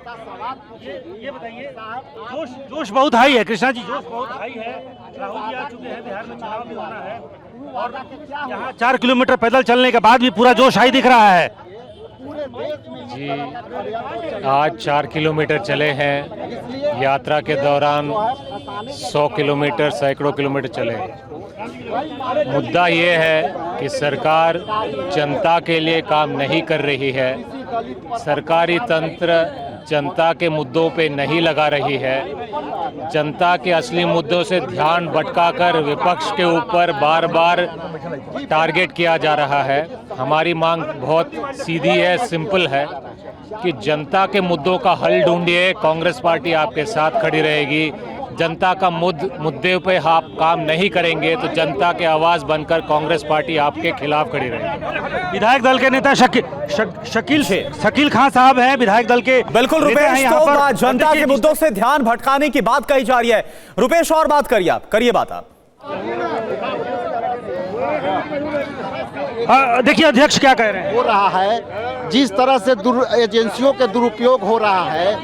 ये बताइए, जोश जोश बहुत हाई है कृष्णा जी, जोश बहुत हाई है। राहुल जी आ चुके हैं, बिहार में चुनाव भी होना है और यहाँ 4 किलोमीटर पैदल चलने के बाद भी पूरा जोश हाई दिख रहा है। जी, आज 4 किलोमीटर चले हैं। यात्रा के दौरान 100 किलोमीटर, सैकड़ों किलोमीटर चले हैं। मुद्दा ये है कि सरकार जनता के लिए काम नहीं कर रही है। सरकारी तंत्र जनता के मुद्दों पे नहीं लगा रही है। जनता के असली मुद्दों से ध्यान भटकाकर विपक्ष के ऊपर बार बार टारगेट किया जा रहा है। हमारी मांग बहुत सीधी है, सिंपल है कि जनता के मुद्दों का हल ढूंढिए। कांग्रेस पार्टी आपके साथ खड़ी रहेगी। जनता का मुद्दे पे आप काम नहीं करेंगे तो जनता के आवाज़ बनकर कांग्रेस पार्टी आपके खिलाफ खड़ी रहेगी। विधायक दल के नेता शकील खान साहब हैं, विधायक दल के। बिल्कुल रुपेश, तो जनता के मुद्दों से ध्यान भटकाने की बात कही जा रही है। रुपेश और बात करिए बात आप। देखिए अध्यक्ष क्या कह रहे हैं। हो रहा है जिस तरह से एजेंसियों के दुरुपयोग हो रहा है,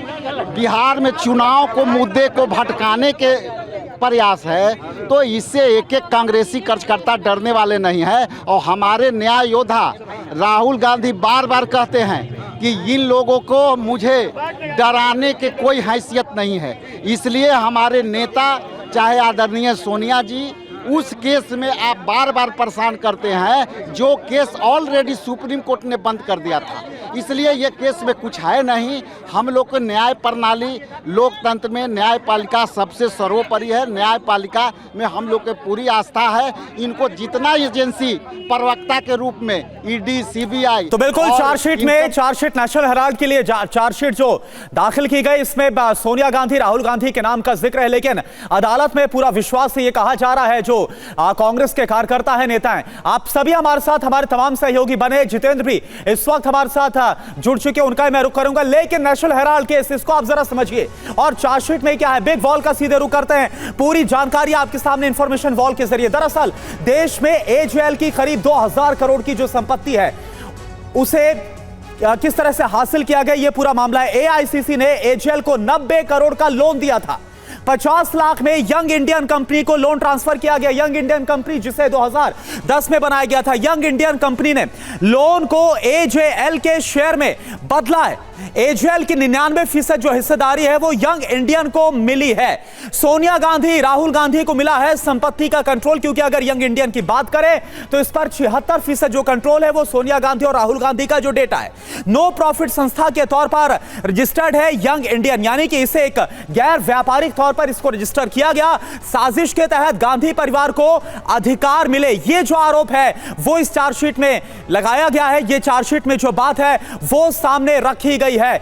बिहार में चुनाव को मुद्दे को भटकाने के प्रयास है, तो इससे एक एक कांग्रेसी कार्यकर्ता डरने वाले नहीं है। और हमारे न्याय योद्धा राहुल गांधी बार बार कहते हैं कि इन लोगों को मुझे डराने के कोई हैसियत नहीं है। इसलिए हमारे नेता चाहे आदरणीय सोनिया जी, उस केस में आप बार बार परेशान करते हैं जो केस ऑलरेडी सुप्रीम कोर्ट ने बंद कर दिया था। इसलिए ये केस में कुछ है नहीं। हम लोग को न्याय प्रणाली, लोकतंत्र में न्यायपालिका सबसे सर्वोपरि है। न्यायपालिका में हम लोग की पूरी आस्था है। इनको जितना एजेंसी प्रवक्ता के रूप में ईडी, सीबीआई, तो बिल्कुल चार्जशीट नेशनल हेराल्ड के लिए चार्जशीट जो दाखिल की गई, इसमें सोनिया गांधी, राहुल गांधी के नाम का जिक्र है, लेकिन अदालत में पूरा विश्वास से ये कहा जा रहा है जो कांग्रेस के कार्यकर्ता है, नेता हैं, आप सभी हमारे साथ, हमारे तमाम सहयोगी बने, जितेंद्र भी इस वक्त हमारे साथ जुड़ चुके, उनका मैं रुख करूंगा। लेकिन नेशनल हेराल्ड केस, इसको आप जरा समझिए और चार्जशीट में क्या है। बिग वॉल का सीधे रुख करते हैं, पूरी जानकारी आपके सामने इंफॉर्मेशन वॉल के जरिए। दरअसल देश में एजेएल की करीब 2000 करोड़ की जो संपत्ति है उसे किस तरह से हासिल किया गया, यह पूरा मामला है। एआईसीसी ने एजेएल को 90 करोड़ का लोन दिया था। 50 लाख में यंग इंडियन कंपनी को लोन ट्रांसफर किया गया। यंग इंडियन कंपनी जिसे 2010 में बनाया गया था, यंग इंडियन कंपनी ने लोन को एजेएल के शेयर में बदला है। एजेएल की 99% जो हिस्सेदारी है वो यंग इंडियन को मिली है। सोनिया गांधी, राहुल गांधी को मिला है संपत्ति का कंट्रोल, क्योंकि अगर यंग इंडियन की बात करें तो इस पर 76% जो कंट्रोल है वो सोनिया गांधी और राहुल गांधी का जो डेटा है। नो प्रॉफिट संस्था के तौर पर रजिस्टर्ड है यंग इंडियन, यानी कि इसे एक गैर व्यापारिक तौर पर इसको रजिस्टर किया गया। साजिश के तहत गांधी परिवार को अधिकार मिले, ये जो आरोप है वो इस चार्जशीट में लगाया गया है। ये चार्जशीट में जो बात है वो सामने रखी गई है।